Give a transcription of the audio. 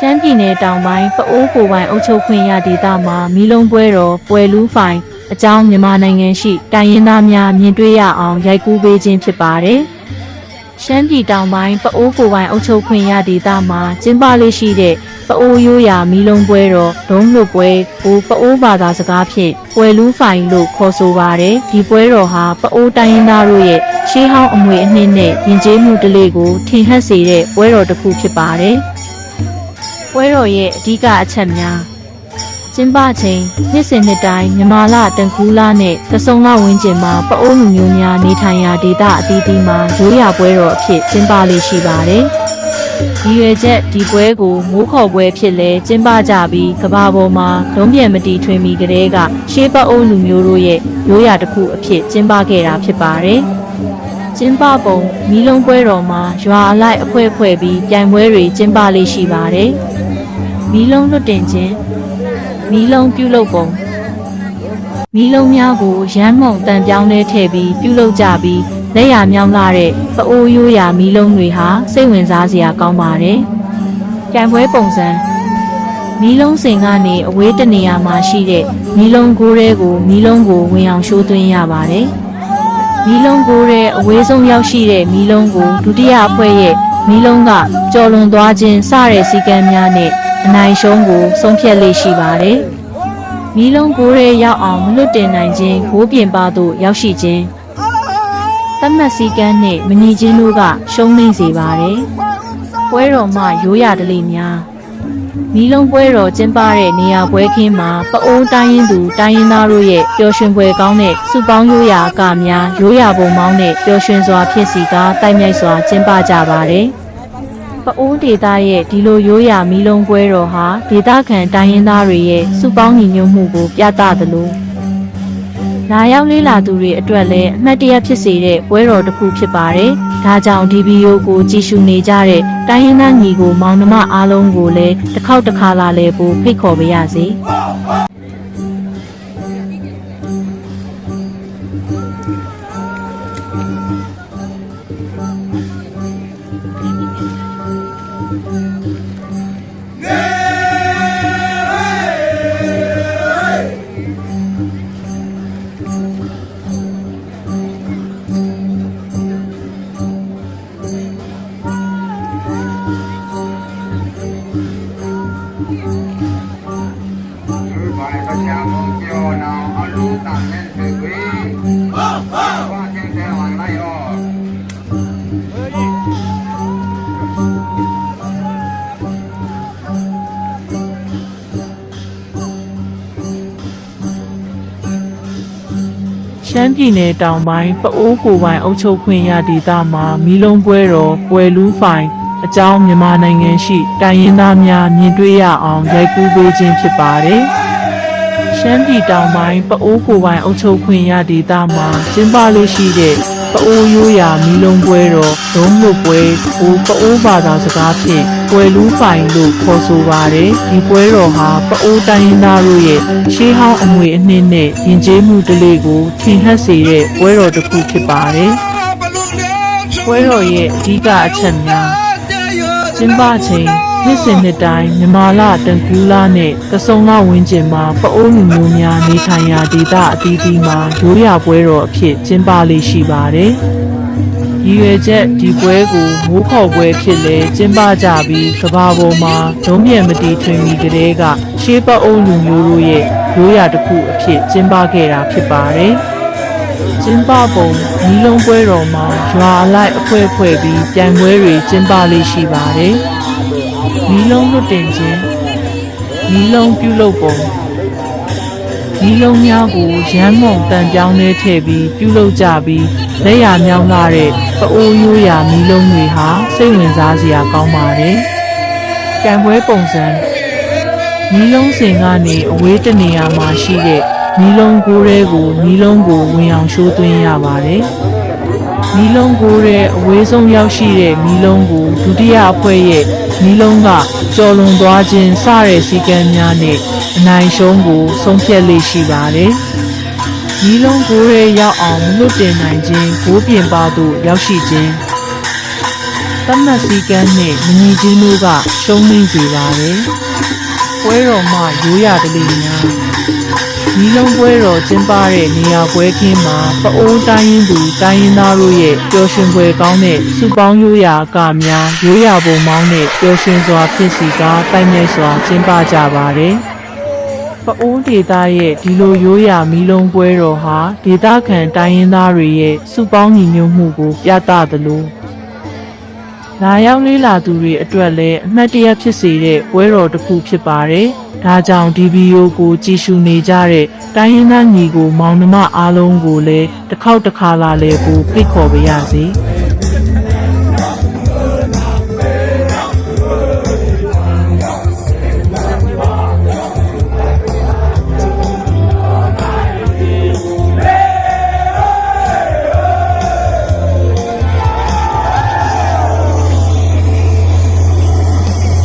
မ်းပြည်နယ်တောင်ပိုင်းပအိုးကိုပိုင်အုပ်ချုပ်ခွင့်ရဒေသမှာမီးလုံးပွဲတော်ပွဲလူးဖိုင်အကြောင်းမြန်မာနိုင်ငံရှိတိုင်းရင်းသားများမြင်တွေ့ရအောင်ရိုက်ကူးပေးခြင်းဖြစ်ပါတယ်။ရှမ်းပြည်တောင်ပိုင်းပအိုးကိုပိုင်အုပ်ချုပ်ခွင့်ရဒေသမှာကျင်းပလေးရှိတဲ့ပအိုးရိုးရာမီးလုံးပွဲတော်ဒုံးလွတ်ပွဲကိုပအိုးဘာသာစကားဖြင့်ပွဲလူးဖိုင်လို့ခေါ်ဆိုပါတယ်။ဒီပွဲတော်ဟာပအိုးတိုင်းရင်းသားတို့ရဲ့ရှေးဟောင်းအမွေအနှစ်နဲ့ယဉ်ကျေးမှုဓလေ့ကိုထင်ဟပ်စေတဲ့ပွဲတော်တစ်ခုဖြစ်ပါတယ်။ပွဲတော်ရဲ့အဓိကအချက်များကျင်းပချိန်နှစ်စဉ်နှစ်တိုင်းမြန်မာလတန်ကူးလနဲ့ကဆုံလဝန်းကျင်မှာပအိုးလူမျိုးများနေထိုင်ရာဒေသအသီးသီးမှာရိုးရာပွဲတော်အဖြစ်ကျင်းပလေးရှိပါတယ်။ဒီရွယ်ချက်ဒီပွဲကိုမိုးခေါ်ပွဲဖြစ်လဲကျင်းပကြပြီးကဘာပေါ်မှာလုံးပြန်မတီထွင်မီကလေးကရှေးပအိုးလူမျိုးတို့ရဲ့ရိုးရာတစ်ခုအဖြစ်ကျင်းပခဲ့တာဖြစ်ပါတယ်။ကျင်းပပုံမီးလုံးပွဲတော်မှာရွာအလိုက်အဖွဲ့ပြီးပြိုင်ပွဲတွေကျင်းပလေးရှိပါတယ်။မီးလုံးလွတ်တင်ခြင်းမီးလုံးပြုလုပ်ပုံမီးလုံးများကိုရမ်းမှုန်တန်ပြောင်းလဲထည့်ပြီးပြုလုပ်ကြပြီးလက်ရမြောင်းလာတဲ့ပအိုးရိုးရာမီးလုံးတွေဟာစိတ်ဝင်စားစရာကောင်းပါတယ်။ကြံပွဲပုံစံမီးလုံးစင်ကနေအဝေးတနေရာမှာရှိတဲ့မီးလုံးကိုးရဲကိုမီးလုံးကိုဝင်အောင်ရှိုးသွင်းရပါတယ်။မီးလုံးကိုးရဲအဝေးဆုံးရောက်ရှိတဲ့မီးလုံးကိုဒုတိယအဖွဲ့ရဲ့မီးလုံးကကျော်လွန်သွားခြင်းစတဲ့စည်းကမ်းများနဲ့အနိုင်ရှုံးကိုဆုံးဖြတ်လေးရှိပါတယ်။မီးလုံးကိုးရဲရောက်အောင်မလွတ်တင်နိုင်ခြင်းဘိုးပြင်ပသို့ရောက်ရှိခြင်းသတ်မှတ်စည်းကမ်းနှင့်မညီခြင်းတို့ကရှုံးနိမ့်စေပါတယ်။ပွဲတော်မှရိုးရာဓလေ့များမီးလုံးပွဲတော်ကျင်းပတဲ့နေရာပွဲခင်းမှာပအိုးတိုင်းရင်းသူတိုင်းရင်းသားတို့ရဲ့ပျော်ရွှင်ပွဲကောင်းတဲ့စုပေါင်းရိုးရာအကများရိုးရာပုံမောင်းနဲ့ပျော်ရွှင်စွာဖြစ်စီကားတိုက်မြိုက်စွာကျင်းပကြပါတယ်။ပအိုးဒေသရဲ့ဒီလိုရိုးရာမီးလုံးပွဲတော်ဟာဒေသခံတိုင်းရင်းသားတွေရဲ့စုပေါင်းညီညွတ်မှုကိုပြသသလိုလာရောက်လေးလာသူတွေအတွက်လည်းအမှတ်တရဖြစ်စေတဲ့ပွဲတော်တစ်ခုဖြစ်ပါတယ်။ဒါကြောင့်ဒီဗီဒီယိုကိုကြည့်ရှုနေကြတဲ့တိုင်းရင်းသားညီကိုမောင်နှမအားလုံးကိုလည်းတစ်ခေါက်တစ်ခါလာလဲပို့ဖိတ်ခေါ်ပါရစေ။ရှမ်းပြည်နယ်တောင်ပိုင်းပအိုးကိုပိုင်အုပ်ချုပ်ခွင့်ရဒေသမှာမီးလုံးပွဲတော်ပွဲလူးဖိုင်အကြောင်းမြန်မာနိုင်ငံရှိတိုင်းရင်းသားများမြင်တွေ့ရအောင်ရိုက်ကူးပေးခြင်းဖြစ်ပါတယ်။ရှမ်းပြည်တောင်ပိုင်းပအိုးကိုပိုင်အုပ်ချုပ်ခွင့်ရဒေသမှာကျင်းပလို့ရှိတဲ့ပအိုးရိုးရာမီးလုံးပွဲတော်ဒုံးလွတ်ပွဲကိုပအိုးဘာသာစကားဖြင့်ပွဲလူးဖိုင်လို့ခေါ်ဆိုပါတယ်။ဒီပွဲတော်ဟာပအိုးတိုင်းရင်းသားတို့ရဲ့ရှေးဟောင်းအမွေအနှစ်နဲ့ယဉ်ကျေးမှုဓလေ့ကိုထင်ဟပ်စေတဲ့ပွဲတော်တစ်ခုဖြစ်ပါတယ်။ပွဲတော်ရဲ့အဓိကအချက်များကျင်းပချိန်နှစ်စဉ်နှစ်တိုင်းမြန်မာလတန်ကူးလနဲ့ကဆုံလဝန်းကျင်မှာပအိုးလူမျိုးများနေထိုင်ရာဒေသအသီးသီးမှာရိုးရာပွဲတော်အဖြစ်ကျင်းပလေးရှိပါတယ်။ရည်ရွယ်ချက်ဒီပွဲကိုမိုးခေါ်ပွဲဖြစ်လဲကျင်းပကြပြီးကဘာပေါ်မှာဒုံးပြန်မတီထွင်မီကလေးကရှေးပအိုးလူမျိုးတို့ရဲ့ရိုးရာတစ်ခုအဖြစ်ကျင်းပခဲ့တာဖြစ်ပါတယ်။ကျင်းပပုံမီးလုံးပွဲတော်မှာရွာအလိုက်အဖွဲ့ပြီးပြိုင်ပွဲတွေကျင်းပလေးရှိပါတယ်။မီးလုံးလွတ်တင်ခြင်းမီးလုံးပြုလုပ်ပုံမီးလုံးများကိုရမ်းမှုန်တန်ပြောင်းလဲထည့်ပြီးပြုလုပ်ကြပြီးလက်ရမြောင်းလာတဲ့ပအိုးရိုးရာမီးလုံးတွေဟာစိတ်ဝင်စားစရာကောင်းပါတယ်။ကြံပွဲပုံစံမီးလုံးစင်ကနေအဝေးတနေရာမှာရှိတဲ့မီးလုံးကိုးရဲကိုမီးလုံးကိုဝင်အောင်ရှိုးသွင်းရပါတယ်။မီးလုံးကိုးရဲအဝေးဆုံးရောက်ရှိတဲ့မီးလုံးကိုဒုတိယအဖွဲ့ရဲ့မီးလုံးကကျော်လွန်သွားခြင်းစတဲ့စည်းကမ်းများနဲ့အနိုင်ရှုံးကိုဆုံးဖြတ်လေးရှိပါတယ်။မီးလုံးကိုးရဲရောက်အောင်မလွတ်တင်နိုင်ခြင်းဘိုးပြင်ပသို့ရောက်ရှိခြင်း သတ်မှတ်စည်းကမ်းနဲ့မညီချင်းတို့ကရှုံးနိမ့်စေပါတယ်။ပွဲတော်မှာရိုးရာကလေးများဒီလုံးပွဲတော်ကျင်းပတဲ့နေရာပွဲခင်းမှာပအိုးတိုင်းရင်းသူတိုင်းရင်းသားတို့ရဲ့ပျော်ရွှင်ပွဲကောင်းတဲ့စုပေါင်းရိုးရာအကများရိုးရာပုံမောင်းတဲ့ပျော်ရွှင်စွာဖြစ်စီကားတိုက်မြဲစွာကျင်းပကြပါတယ်။ပအိုးဒေသရဲ့ဒီလိုရိုးရာမီးလုံးပွဲတော်ဟာဒေသခံတိုင်းရင်းသားတွေရဲ့စုပေါင်းညီညွတ်မှုကိုပြသသလိုလာရောက်လေးလာသူတွေအတွက်လည်းအမှတ်တရဖြစ်စေတဲ့ပွဲတော်တစ်ခုဖြစ်ပါတယ်။ဒါကြောင့်ဒီဗီဒီယိုကိုကြည့်ရှုနေကြတဲ့တိုင်းရင်းသားညီကိုမောင်နှမအားလုံးကိုလည်းတစ်ခေါက်တစ်ခါလာလေကိုဖိတ်ခေါ်ပါရစေ။